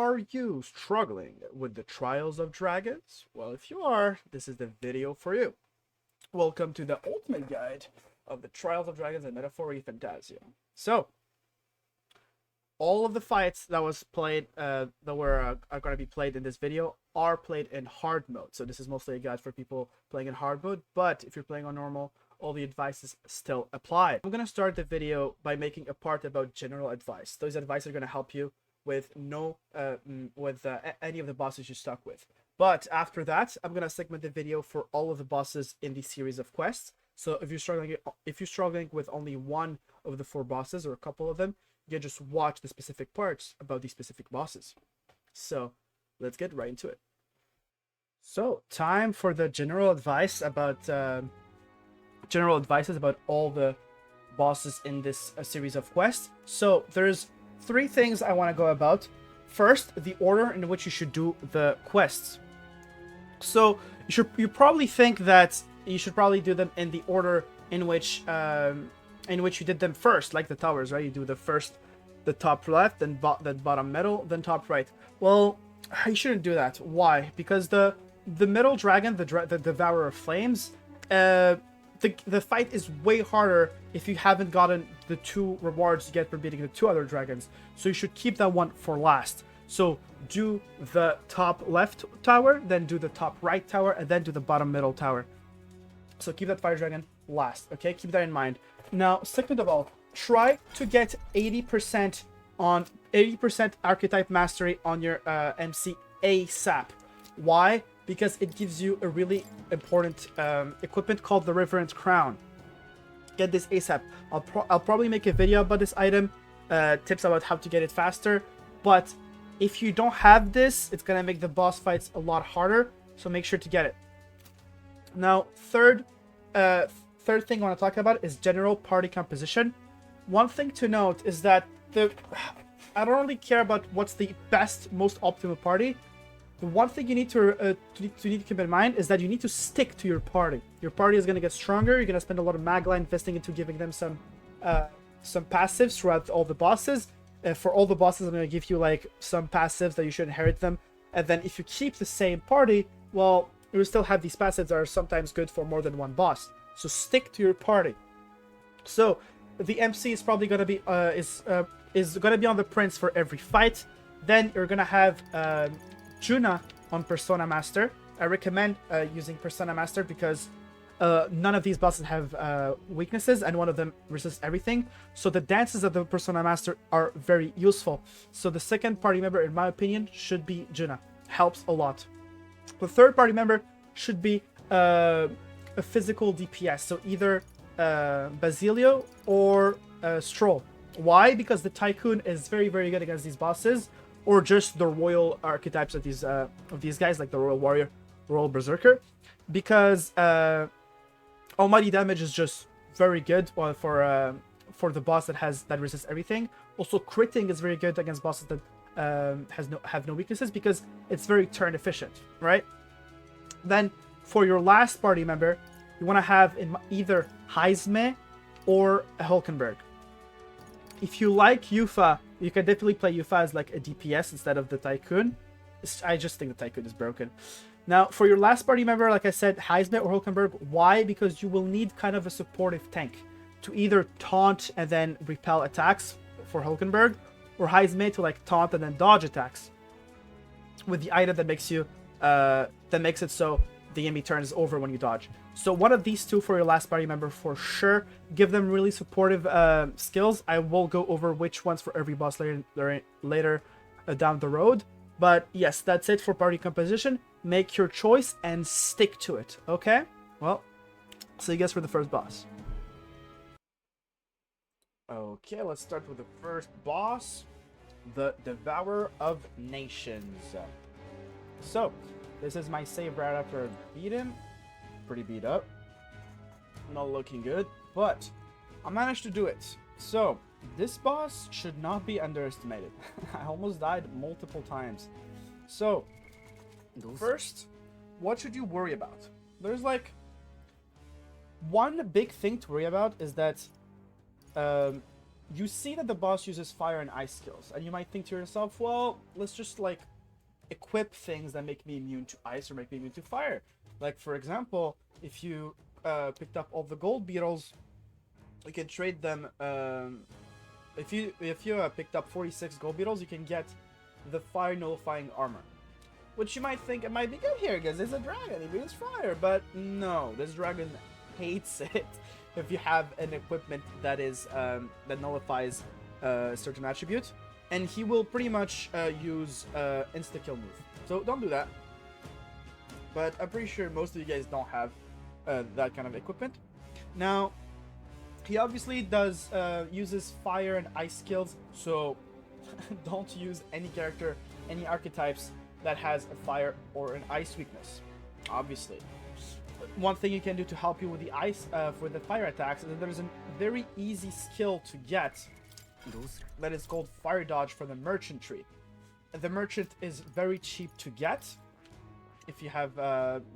Are you struggling with the Trials of Dragons? Well, if you are, this is the video for you. Welcome to the ultimate guide of the Trials of Dragons and Metaphor Refantazio. So, all of the fights that was played, are going to be played in this video are played in hard mode. So this is mostly a guide for people playing in hard mode, but if you're playing on normal, all the advices still apply. I'm going to start the video by making a part about general advice. Those advice are going to help you with any of the bosses you're stuck with. But after that, I'm going to segment the video for all of the bosses in the series of quests. So if you're struggling with only one of the 4 bosses or a couple of them, you can just watch the specific parts about these specific bosses. So let's get right into it. So time for the general advice about all the bosses in this series of quests. So there's 3 things I want to go about. First, the order in which you should do the quests. So you probably think that you should probably do them in the order in which you did them first, like the towers, right? You do the top left, then bottom middle, then top right. Well, you shouldn't do that. Why? Because the middle dragon, the Devourer of Flames, the fight is way harder if you haven't gotten the 2 rewards you get for beating the 2 other dragons. So you should keep that one for last. So do the top left tower, then do the top right tower, and then do the bottom middle tower. So keep that fire dragon last, okay? Keep that in mind. Now, second of all, try to get 80% archetype mastery on your MC ASAP. Why? Because it gives you a really important equipment called the Reverend Crown. Get this ASAP. I'll probably make a video about this item, tips about how to get it faster. But if you don't have this, it's gonna make the boss fights a lot harder. So make sure to get it. Now, third thing I want to talk about is general party composition. One thing to note is that I don't really care about what's the best, most optimal party. The one thing you need to keep in mind is that you need to stick to your party. Your party is going to get stronger. You're going to spend a lot of magla investing into giving them some passives throughout all the bosses. For all the bosses, I'm going to give you like some passives that you should inherit them. And then if you keep the same party, well, you will still have these passives that are sometimes good for more than one boss. So stick to your party. So the MC is probably going to be is going to be on the prince for every fight. Then you're going to have Juna on Persona Master. I recommend using Persona Master because none of these bosses have weaknesses and one of them resists everything. So the dances of the Persona Master are very useful. So the second party member, in my opinion, should be Juna. Helps a lot. The third party member should be a physical DPS. So either Basilio or Stroll. Why? Because the Tycoon is very, very good against these bosses, or just the royal archetypes of these guys, like the Royal Warrior, Royal Berserker, because almighty damage is just very good for the boss that resists everything. Also, critting is very good against bosses that have no weaknesses because it's very turn efficient, right? Then for your last party member, you want to have either Heisme or a Hulkenberg. If you like Yuffie, you can definitely play Yuffie as like a DPS instead of the Tycoon. I just think the Tycoon is broken. Now, for your last party member, like I said, Heisme or Hulkenberg. Why? Because you will need kind of a supportive tank to either taunt and then repel attacks for Hulkenberg, or Heisme to like taunt and then dodge attacks with the item that makes it so the enemy turn is over when you dodge. So one of these 2 for your last party member for sure. Give them really supportive skills. I will go over which ones for every boss later down the road. But yes, that's it for party composition. Make your choice and stick to it. Okay? Well, see you guys for the first boss. Okay, let's start with the first boss, the Devourer of Nations. So, this is my save right after I beat him. Pretty beat up. Not looking good, but I managed to do it. So, this boss should not be underestimated. I almost died multiple times. So, first, what should you worry about? There's like one big thing to worry about is that you see that the boss uses fire and ice skills, and you might think to yourself, well, let's just like equip things that make me immune to ice or make me immune to fire. Like for example, if you picked up all the gold beetles, you can trade them. If you picked up 46 gold beetles, you can get the fire nullifying armor, which you might think it might be good here because it's a dragon, he means fire, but no, this dragon hates it if you have an equipment that is that nullifies a certain attribute, and he will pretty much use insta kill move. So don't do that. But I'm pretty sure most of you guys don't have that kind of equipment. Now, he obviously does uses fire and ice skills, so don't use any character, any archetypes that has a fire or an ice weakness. Obviously, one thing you can do to help you with the ice for the fire attacks is that there's a very easy skill to get that is called fire dodge for the merchant tree. The merchant is very cheap to get if you have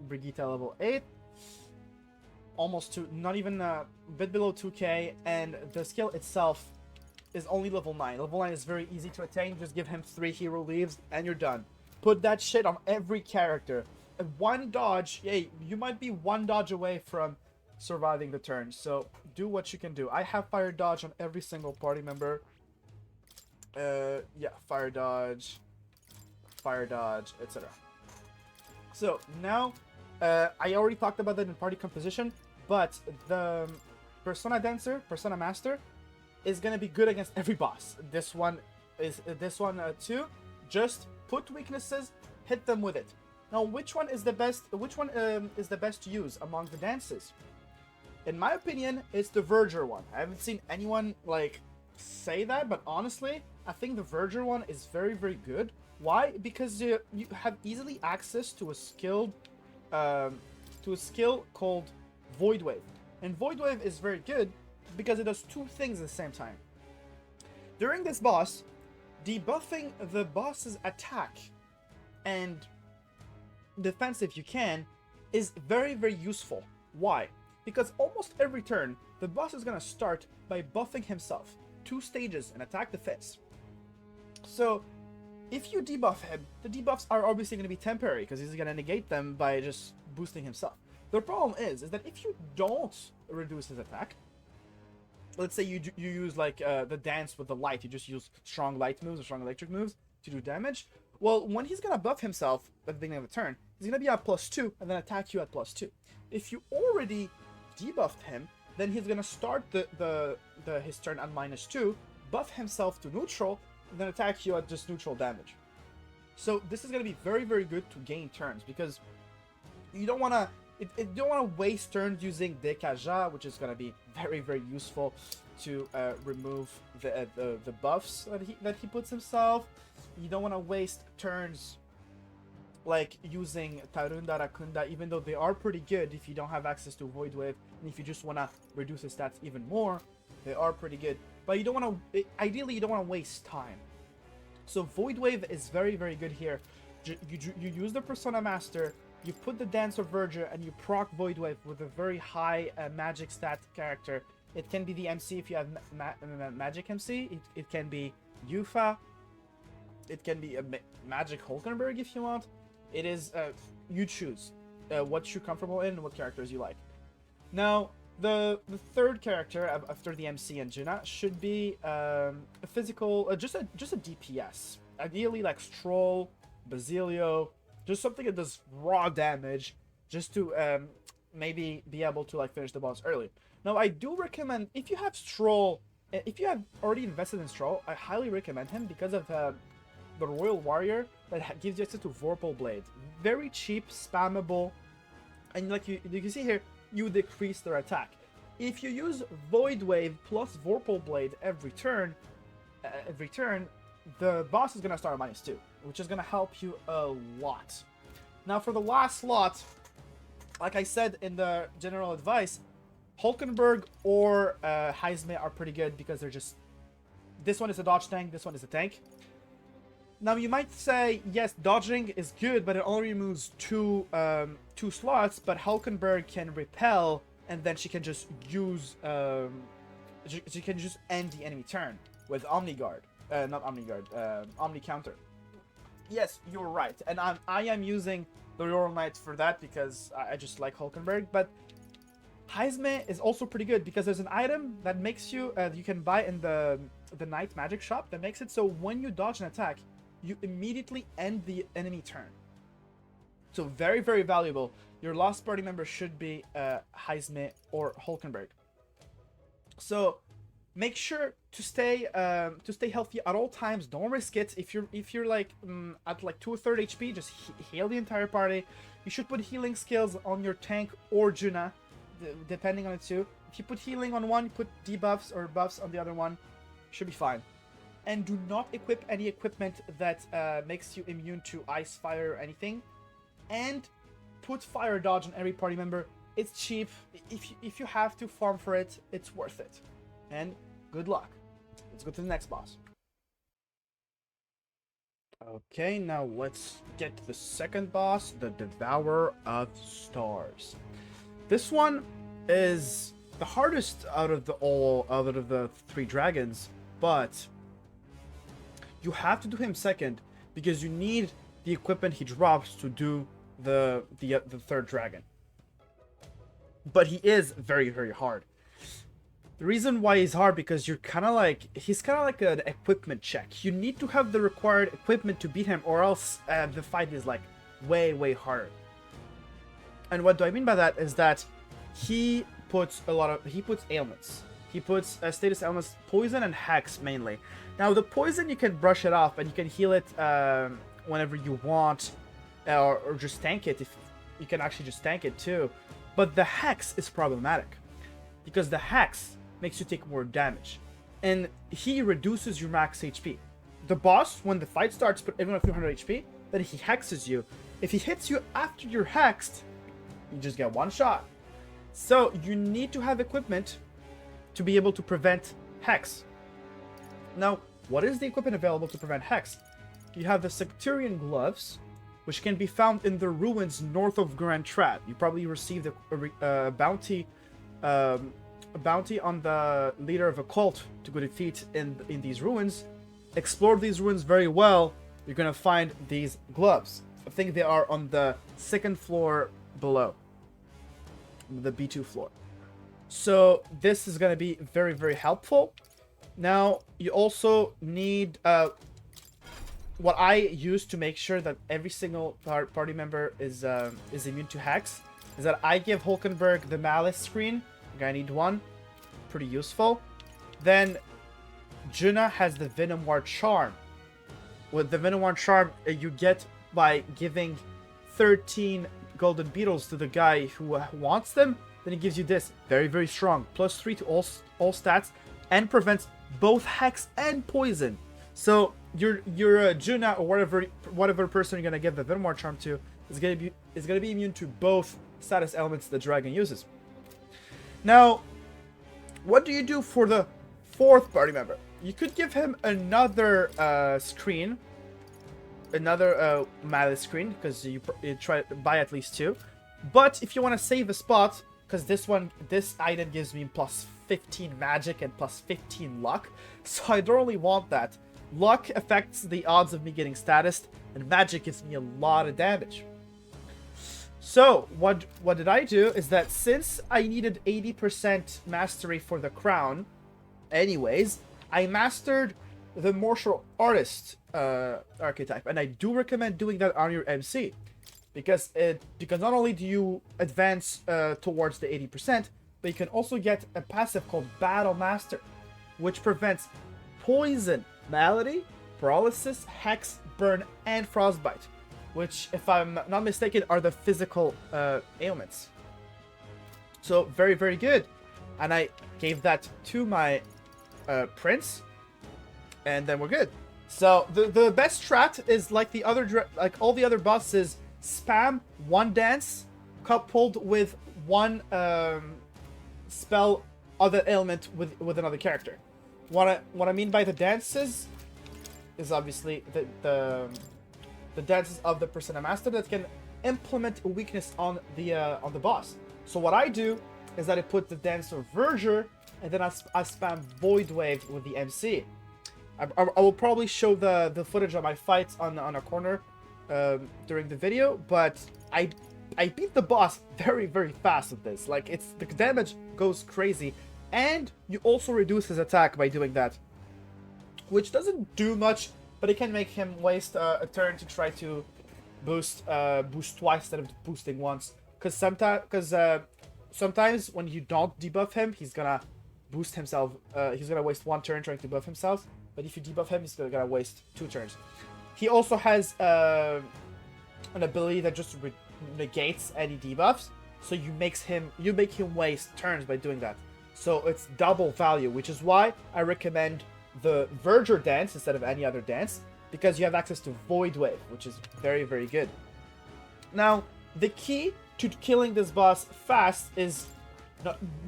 Brigitte level 8, almost to not even a bit below 2k, and the skill itself is only level 9. Level 9 is very easy to attain. Just give him 3 hero leaves and you're done. Put that shit on every character. One dodge, hey, you might be one dodge away from surviving the turn. So do what you can do. I have fire dodge on every single party member. Yeah, fire dodge, etc. So now, I already talked about that in party composition, but the Persona Dancer, Persona Master, is gonna be good against every boss. This one too. Just put weaknesses, hit them with it. Now, which one is the best? Which one is the best to use among the dances? In my opinion, it's the Verger one. I haven't seen anyone like say that, but honestly, I think the Verger one is very, very good. Why? Because you have easily access to a skill called Void Wave, and Void Wave is very good because it does two things at the same time. During this boss, debuffing the boss's attack and defense if you can is very, very useful. Why? Because almost every turn, the boss is gonna start by buffing himself. 2 stages, an attack defense. So, if you debuff him, the debuffs are obviously gonna be temporary because he's gonna negate them by just boosting himself. The problem is that if you don't reduce his attack, let's say you use like the dance with the light, you just use strong light moves or strong electric moves to do damage. Well, when he's gonna buff himself at the beginning of the turn, he's gonna be at +2 and then attack you at +2. If you already debuffed him, then he's gonna start his turn at -2, buff himself to neutral, and then attack you at just neutral damage. So this is gonna be very, very good to gain turns because you don't wanna waste turns using Dekaja, which is gonna be very, very useful to remove the buffs that he puts himself. You don't want to waste turns like using Tarunda, Rakunda, even though they are pretty good if you don't have access to Void Wave, and if you just want to reduce his stats even more, they are pretty good. But you don't want to, ideally you don't want to waste time. So Void Wave is very, very good here. You use the Persona Master, you put the Dancer Verger, and you proc Void Wave with a very high magic stat character. It can be the MC if you have Magic MC, it can be Yufa, it can be a Magic Hulkenberg if you want. It is, you choose what you're comfortable in and what characters you like. Now, the third character after the MC and Juna should be a physical, just a DPS. Ideally like Stroll, Basilio, just something that does raw damage, just to maybe be able to like finish the boss early. Now, I do recommend, if you have Stroll, if you have already invested in Stroll, I highly recommend him because of the Royal Warrior that gives you access to Vorpal Blade. Very cheap, spammable, and like you can see here, you decrease their attack. If you use Void Wave plus Vorpal Blade every turn, the boss is going to start at -2, which is going to help you a lot. Now, for the last slot, like I said in the general advice, Hulkenberg or Heisme are pretty good because they're just... This one is a dodge tank, this one is a tank. Now, you might say, yes, dodging is good, but it only removes two slots, but Hulkenberg can repel, and then she can just use you can just end the enemy turn with Omni Guard. Not Omni Guard, Omni Counter. Yes, you're right. And I am using the Royal Knight for that because I just like Hulkenberg. But Heisme is also pretty good because there's an item that makes you, you can buy in the Knight Magic Shop that makes it so when you dodge an attack, you immediately end the enemy turn. So very, very valuable. Your last party member should be Heisme or Hulkenberg. So make sure to stay healthy at all times. Don't risk it. If you're like at like 2/3 HP, just heal the entire party. You should put healing skills on your tank or Juna, depending on it too. If you put healing on one, you put debuffs or buffs on the other one, should be fine. And do not equip any equipment that makes you immune to ice, fire, or anything. And put fire dodge on every party member. It's cheap. If you have to farm for it, it's worth it. And good luck. Let's go to the next boss. Okay, now let's get to the second boss, the Devourer of Stars. This one is the hardest out of the 3 dragons, but you have to do him second because you need the equipment he drops to do the 3rd dragon. But he is very, very hard. The reason why he's hard because he's kind of like an equipment check. You need to have the required equipment to beat him, or else the fight is like way, way harder. And what do I mean by that is that he puts ailments. He puts status ailments, poison and hex mainly. Now the poison you can brush it off and you can heal it whenever you want, or just tank it. If you can actually just tank it too. But the hex is problematic because the hex makes you take more damage, and he reduces your max HP. The boss, when the fight starts, put everyone at 300 HP. Then he hexes you. If he hits you after you're hexed, you just get one shot. So you need to have equipment to be able to prevent hex. Now, what is the equipment available to prevent hex? You have the Sectarian gloves, which can be found in the ruins north of Grand Trad. You probably received a bounty on the leader of a cult to go defeat in these ruins. Explore these ruins very well. You're gonna find these gloves. I think they are on the 2nd floor below, the B2 floor. So this is gonna be very, very helpful. Now you also need what I use to make sure that every single party member is immune to hex is that I give Hulkenberg the Malice screen. You're gonna need one. Pretty useful. Then Juna has the Venom Ward Charm. With the Venom Ward Charm, you get by giving 13 golden beetles to the guy who wants them. Then he gives you this. Very, very strong. +3 to all stats and prevents both hex and poison. So your Juna or whatever person you're gonna give the Venom Ward Charm to is gonna be immune to both status elements the dragon uses. Now, what do you do for the 4th party member? You could give him another screen, another Malice screen, because you try to buy at least 2. But if you want to save a spot, because this item gives me +15 magic and +15 luck, so I don't really want that. Luck affects the odds of me getting status, and magic gives me a lot of damage. So what did I do is that since I needed 80% mastery for the crown, anyways, I mastered the martial artist archetype, and I do recommend doing that on your MC, because not only do you advance towards the 80%, but you can also get a passive called Battle Master, which prevents poison, malady, paralysis, hex, burn, and frostbite, which, if I'm not mistaken, are the physical ailments. So very, very good. And I gave that to my prince, and then we're good. So the best strat is like all the other bosses, spam one dance coupled with one spell other ailment with another character. What I mean by the dances is obviously the dances of the Persona Master that can implement a weakness on the boss. So what I do is that I put the dance of Verger, and then I spam Void Wave with the MC. I will probably show the footage of my fights on a corner during the video, but I beat the boss very, very fast with this. Like, the damage goes crazy, and you also reduce his attack by doing that, which doesn't do much, but it can make him waste a turn to try to boost twice instead of boosting once. Because sometimes when you don't debuff him, he's gonna boost himself. He's gonna waste one turn trying to buff himself. But if you debuff him, he's gonna waste 2 turns. He also has an ability that just negates any debuffs. So you make him waste turns by doing that. So it's double value, which is why I recommend the Verger dance instead of any other dance, because you have access to Void Wave, which is very, very good. Now, the key to killing this boss fast is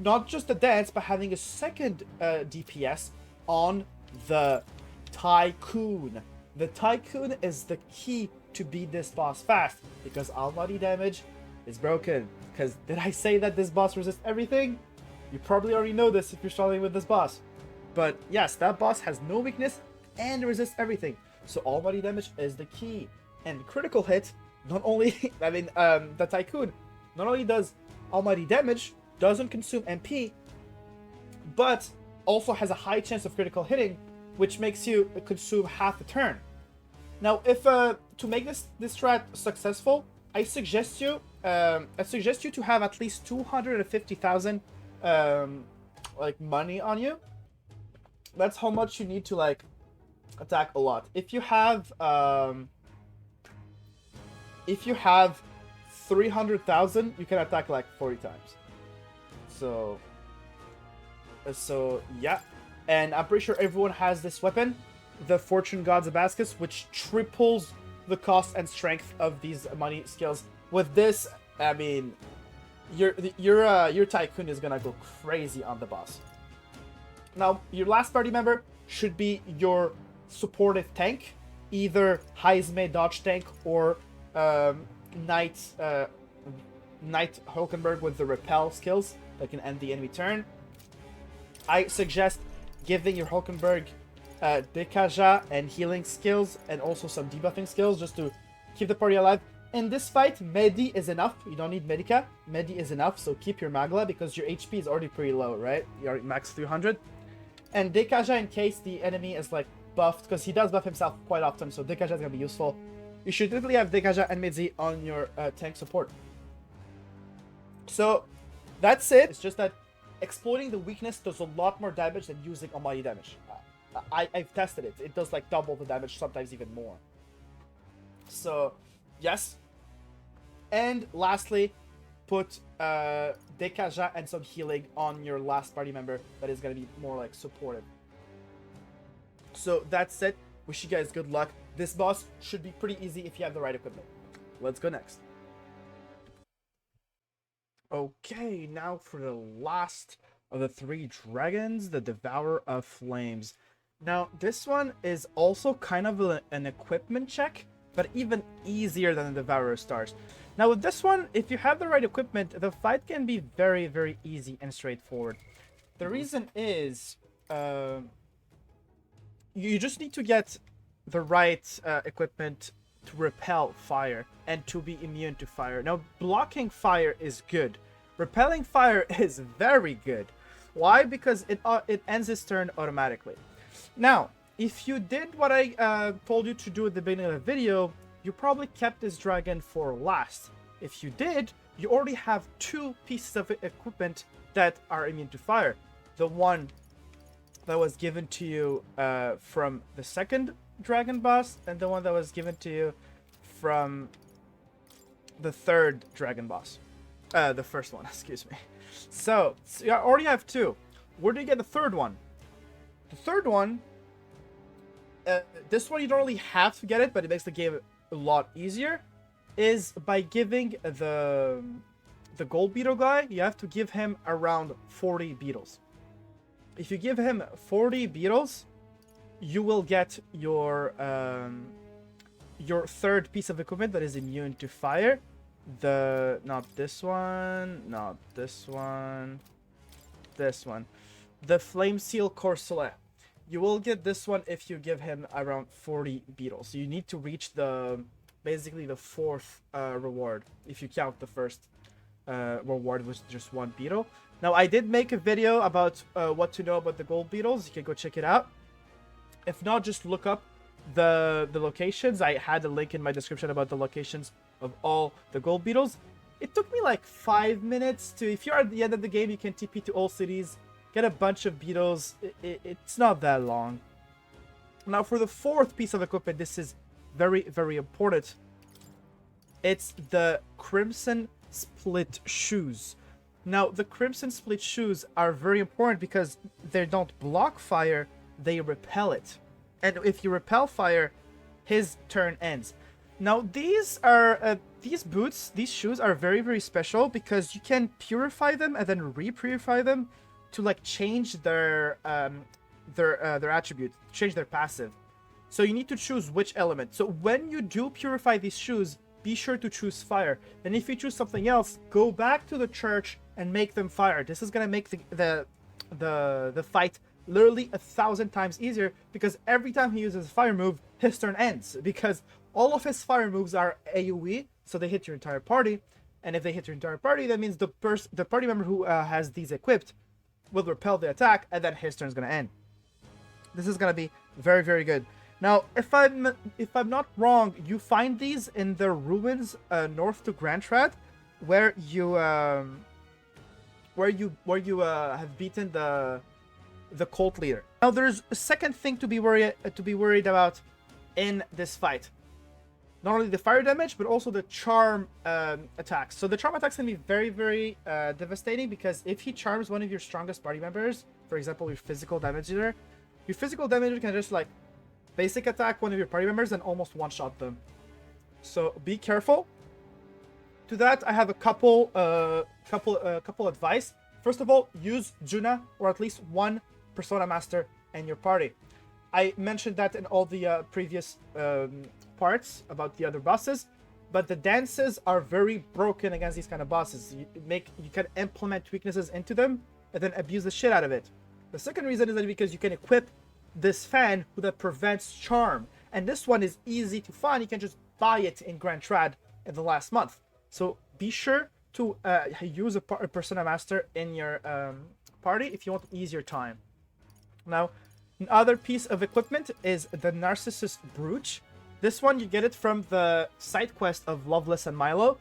not just the dance, but having a second DPS on the Tycoon. The Tycoon is the key to beat this boss fast, because all body damage is broken. Because did I say that this boss resists everything? You probably already know this if you're struggling with this boss. But yes, that boss has no weakness and resists everything. So all body damage is the key. And critical hit, not only, the Tycoon, not only does almighty damage, doesn't consume MP, but also has a high chance of critical hitting, which makes you consume half a turn. Now, if to make this strat successful, I suggest you to have at least 250,000 like money on you. That's how much you need to like attack a lot. If you have 300,000, you can attack like 40 times. So yeah, and I'm pretty sure everyone has this weapon, the Fortune God's Abacus, which triples the cost and strength of these money skills. With this, I mean, your Tycoon is gonna go crazy on the boss. Now, your last party member should be your supportive tank, either Heisme dodge tank or Knight Hulkenberg with the repel skills that can end the enemy turn. I suggest giving your Hulkenberg Dekaja and healing skills, and also some debuffing skills just to keep the party alive. In this fight, Medi is enough. You don't need Medica. Medi is enough, so keep your Magla because your HP is already pretty low, right? You're max 300. And Dekaja in case the enemy is like buffed, because he does buff himself quite often, so Dekaja is going to be useful. You should typically have Dekaja and Midzi on your tank support. So that's it. It's just that exploiting the weakness does a lot more damage than using almighty damage. I've tested it. It does like double the damage, sometimes even more. So yes. And lastly, put Dekaja and some healing on your last party member that is going to be more like supportive. So that's it. Wish you guys good luck. This boss should be pretty easy if you have the right equipment. Let's go next. Okay, now for the last of the 3 dragons, the Devourer of Flames. Now, this one is also kind of an equipment check, but even easier than the Devourer of Stars. Now, with this one, if you have the right equipment, the fight can be very, very easy and straightforward. The reason is, you just need to get the right equipment to repel fire and to be immune to fire. Now, blocking fire is good. Repelling fire is very good. Why? Because it ends its turn automatically. Now, if you did what I told you to do at the beginning of the video, you probably kept this dragon for last. If you did, you already have 2 pieces of equipment that are immune to fire. The one that was given to you from the second dragon boss, and the one that was given to you from the third dragon boss. The first one, excuse me. So you already have 2. Where do you get the third one? The third one, this one you don't really have to get it, but it makes the game a lot easier, is by giving the gold beetle guy, you have to give him around 40 beetles. If you give him 40 beetles, you will get your third piece of equipment that is immune to fire, not this one, not this one, this one, the Flame Seal Corselet. You will get this one if you give him around 40 beetles. So you need to reach basically the fourth reward if you count the first reward was just one beetle. Now I did make a video about what to know about the gold beetles. You can go check it out. If not, just look up the locations. I had a link in my description about the locations of all the gold beetles. It took me like 5 minutes to, if you're at the end of the game, you can TP to all cities, get a bunch of beetles. It's not that long. Now for the fourth piece of equipment, this is very, very important. It's the Crimson Split Shoes. Now the Crimson Split Shoes are very important because they don't block fire, they repel it. And if you repel fire, his turn ends. Now these are these boots, these shoes are very, very special because you can purify them and then re-purify them to like change their attribute, change their passive. So you need to choose which element. So when you do purify these shoes, be sure to choose fire. And if you choose something else, go back to the church and make them fire. This is gonna make the fight literally 1,000 times easier because every time he uses a fire move, his turn ends because all of his fire moves are AoE, so they hit your entire party. And if they hit your entire party, that means the party member who has these equipped will repel the attack, and then his turn is gonna end. This is gonna be very, very good. Now, if I'm not wrong, you find these in the ruins north to Grand Trad, where you have beaten the cult leader. Now, there's a second thing to be worried about in this fight. Not only the fire damage, but also the charm attacks. So the charm attacks can be very, very devastating because if he charms one of your strongest party members, for example, your physical damage dealer, your physical damage can just like basic attack one of your party members and almost one-shot them. So be careful. To that, I have a couple advice. First of all, use Juna or at least one Persona Master in your party. I mentioned that in all the previous parts about the other bosses, but the dances are very broken against these kind of bosses. You can implement weaknesses into them and then abuse the shit out of it. The second reason is that because you can equip this fan that prevents charm, and this one is easy to find. You can just buy it in Grand Trad in the last month. So be sure to use a Persona Master in your party if you want to ease your time. Now, another piece of equipment is the Narcissus Brooch. This one, you get it from the side quest of Loveless and Milo.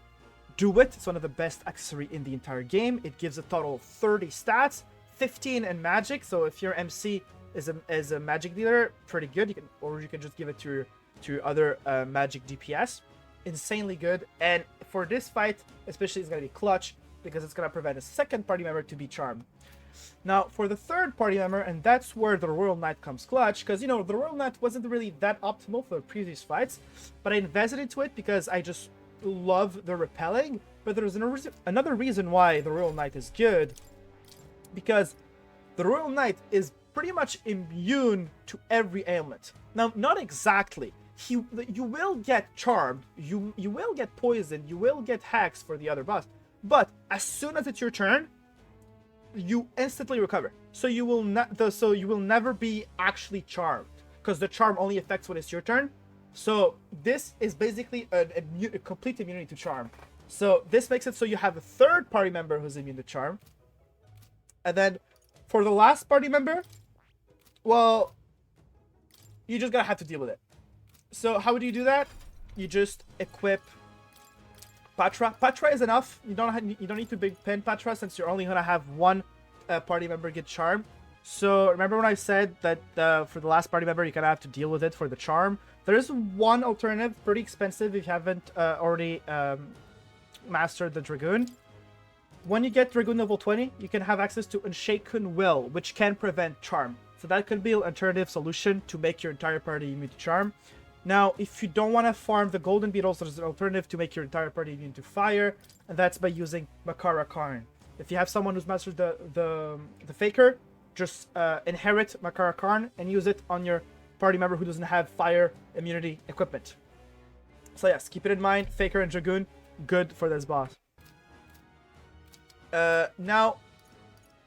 Do it. It's one of the best accessory in the entire game. It gives a total of 30 stats, 15 in magic. So if your MC is a magic dealer, pretty good. You can just give it to your other magic DPS. Insanely good. And for this fight, especially, it's going to be clutch because it's going to prevent a second party member to be charmed. Now, for the third party member, and that's where the Royal Knight comes clutch, because, you know, the Royal Knight wasn't really that optimal for the previous fights, but I invested into it because I just love the repelling. But there's another reason why the Royal Knight is good, because the Royal Knight is pretty much immune to every ailment. Now, not exactly. You will get charmed, you will get poisoned, you will get hacks for the other boss, but as soon as it's your turn, you instantly recover. So you will never be actually charmed because the charm only affects when it's your turn. So this is basically a complete immunity to charm. So this makes it so you have a third party member who's immune to charm. And then for the last party member, well, you just gotta have to deal with it. So how do you do that? You just equip Patra. Patra is enough. You don't need to big pen Patra since you're only gonna have one party member get charm. So remember when I said that for the last party member you're gonna have to deal with it for the charm. There is one alternative, pretty expensive if you haven't already mastered the Dragoon. When you get Dragoon level 20, you can have access to Unshaken Will, which can prevent charm. So that could be an alternative solution to make your entire party immune to charm. Now, if you don't want to farm the golden beetles, there's an alternative to make your entire party immune to fire, and that's by using Makara Karn. If you have someone who's mastered the Faker, just inherit Makara Karn and use it on your party member who doesn't have fire immunity equipment. So yes, keep it in mind, Faker and Dragoon, good for this boss. Now,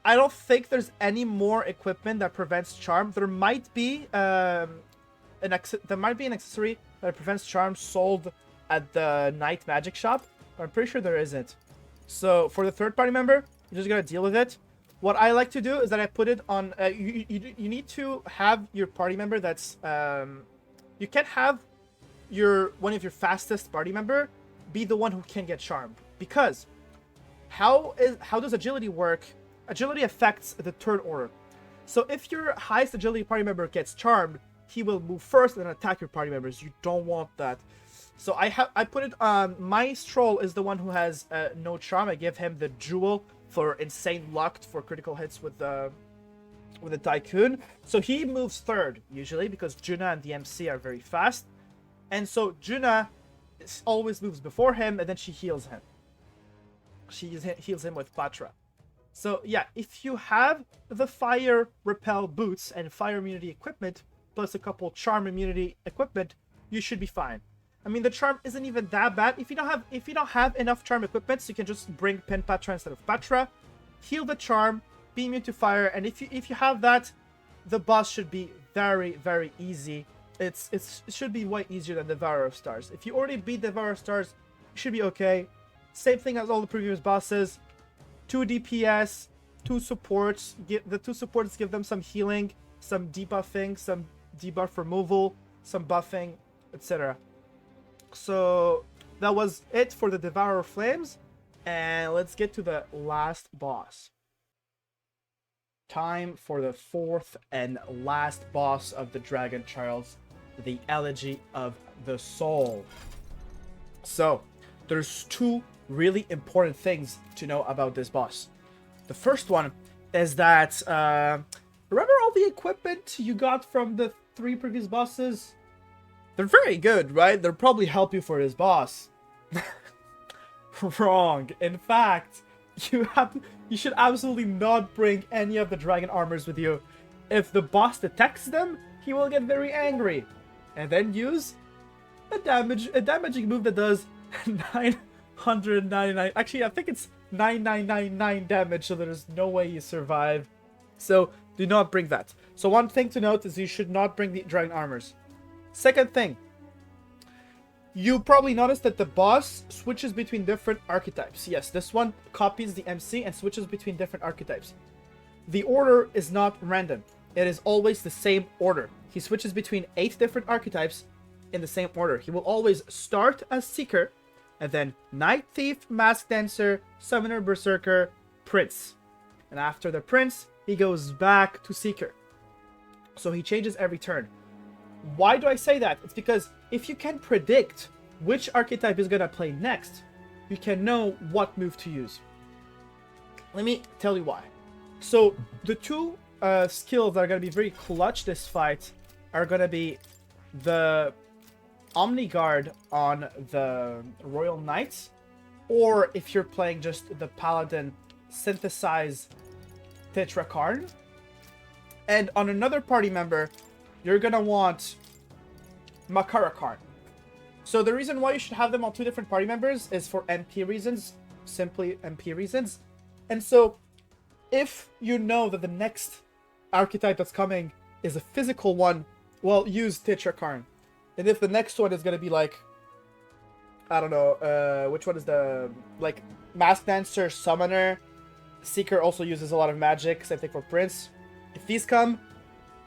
I don't think there's any more equipment that prevents charm. There might be an accessory that prevents charm sold at the night magic shop, but I'm pretty sure there isn't. So for the third party member, you're just gonna deal with it. What I like to do is that I put it on. You need to have your party member that's. You can't have one of your fastest party member be the one who can get charmed, because how does agility work? Agility affects the third order. So if your highest agility party member gets charmed, he will move first and attack your party members. You don't want that. So I put it on. My Stroll is the one who has no charm. I give him the jewel for insane luck for critical hits with the Tycoon. So he moves third usually because Juna and the MC are very fast, and so Juna always moves before him, and then she heals him. She heals him with Patra. So yeah, if you have the fire repel boots and fire immunity equipment, plus a couple charm immunity equipment, you should be fine. I mean, the charm isn't even that bad. If you don't have enough charm equipment, so you can just bring Pin Patra instead of Patra, heal the charm, be immune to fire, and if you have that, the boss should be very, very easy. It should be way easier than Devourer of Stars. If you already beat Devourer of Stars, you should be okay. Same thing as all the previous bosses. 2 DPS, 2 supports. The 2 supports give them some healing, some debuffing, some debuff removal, some buffing, etc. So that was it for the Devourer of Flames, and let's get to the last boss. Time for the fourth and last boss of the Dragon Trials, the Elegy of the Soul. So there's 2 really important things to know about this boss. The first one is that remember all the equipment you got from the 3 previous bosses? They're very good, right? They'll probably help you for this boss. Wrong. In fact, you should absolutely not bring any of the dragon armors with you. If the boss detects them, he will get very angry, and then use a damaging move that does 999. Actually, I think it's 9999 damage, so there's no way you survive. So do not bring that. So one thing to note is you should not bring the dragon armors. Second thing, you probably noticed that the boss switches between different archetypes. Yes, this one copies the MC and switches between different archetypes. The order is not random. It is always the same order. He switches between 8 different archetypes in the same order. He will always start as Seeker, and then Night Thief, Mask Dancer, Summoner, Berserker, Prince. And after the Prince, he goes back to Seeker. So he changes every turn. Why do I say that? It's because if you can predict which archetype is going to play next, you can know what move to use. Let me tell you why. So the 2 skills that are going to be very clutch this fight are going to be the Omni Guard on the Royal Knights, or if you're playing just the Paladin, Synthesize Tetrakarn. And on another party member, you're gonna want Makarakarn. So the reason why you should have them on 2 different party members is for MP reasons, simply MP reasons. And so if you know that the next archetype that's coming is a physical one, well, use Tetrakarn. And if the next one is gonna be like, I don't know, which one is the, like, Mask Dancer, Summoner, Seeker also uses a lot of magic, same thing for Prince. If these come,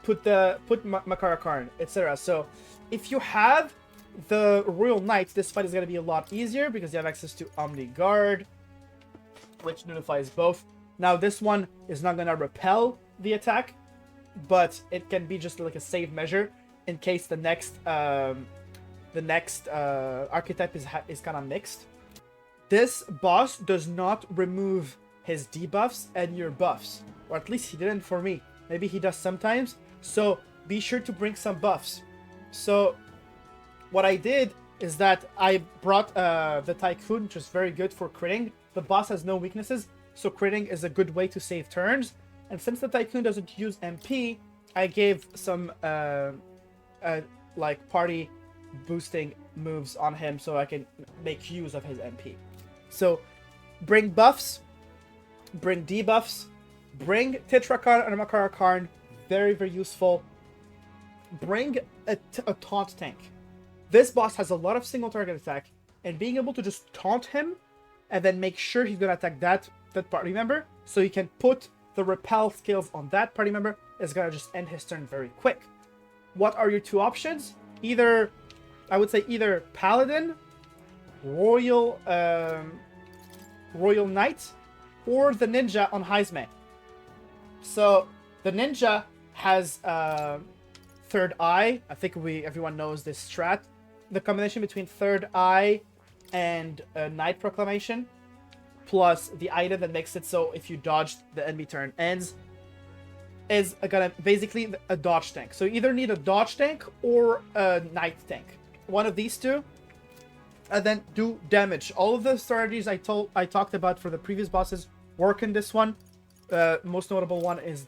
put Makarakarn, etc. So if you have the Royal Knights, this fight is going to be a lot easier because you have access to Omni Guard, which nullifies both. Now this one is not going to repel the attack, but it can be just like a save measure in case the next archetype is kind of mixed. This boss does not remove his debuffs and your buffs, or at least he didn't for me. Maybe he does sometimes. So be sure to bring some buffs. So what I did is that I brought the Tycoon, which is very good for critting. The boss has no weaknesses, so critting is a good way to save turns. And since the Tycoon doesn't use MP, I gave some like party boosting moves on him so I can make use of his MP. So bring buffs, bring debuffs, bring Tetrakarn and Makarakarn, very, very useful. Bring a taunt tank. This boss has a lot of single target attack, and being able to just taunt him and then make sure he's gonna attack that party member, so you can put the repel skills on that party member, is gonna just end his turn very quick. What are your two options? Either, I would say either Paladin, Royal Knight, or the Ninja on Heisme. So the Ninja has Third Eye. I think everyone knows this strat. The combination between Third Eye and Night Proclamation, plus the item that makes it so if you dodge, the enemy turn ends, is gonna basically a dodge tank. So you either need a dodge tank or a night tank. One of these two, and then do damage. All of the strategies I talked about for the previous bosses work in this one. Most notable one is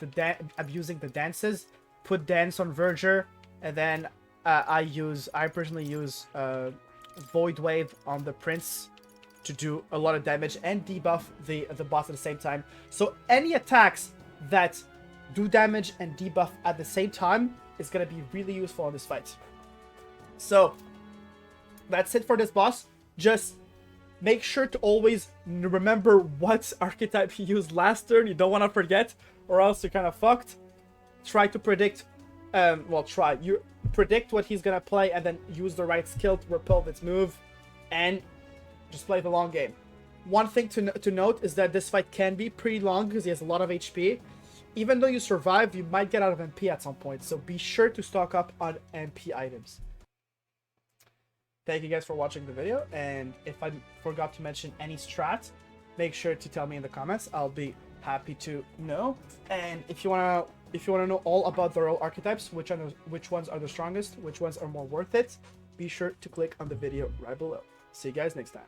abusing the dances. Put dance on Verger, and then I personally use Void Wave on the Prince to do a lot of damage and debuff the boss at the same time. So any attacks that do damage and debuff at the same time is going to be really useful in this fight. So that's it for this boss. Just make sure to always remember what archetype you used last turn. You don't want to forget, or else you're kind of fucked. Try to predict, you predict what he's gonna play and then use the right skill to repel its move, and just play the long game. One thing to note is that this fight can be pretty long because he has a lot of HP. Even though you survive, you might get out of MP at some point, so be sure to stock up on MP items. Thank you guys for watching the video, and if I forgot to mention any strat, make sure to tell me in the comments. I'll be happy to know. And if you wanna know all about the role archetypes, which ones are the strongest, which ones are more worth it, be sure to click on the video right below. See you guys next time.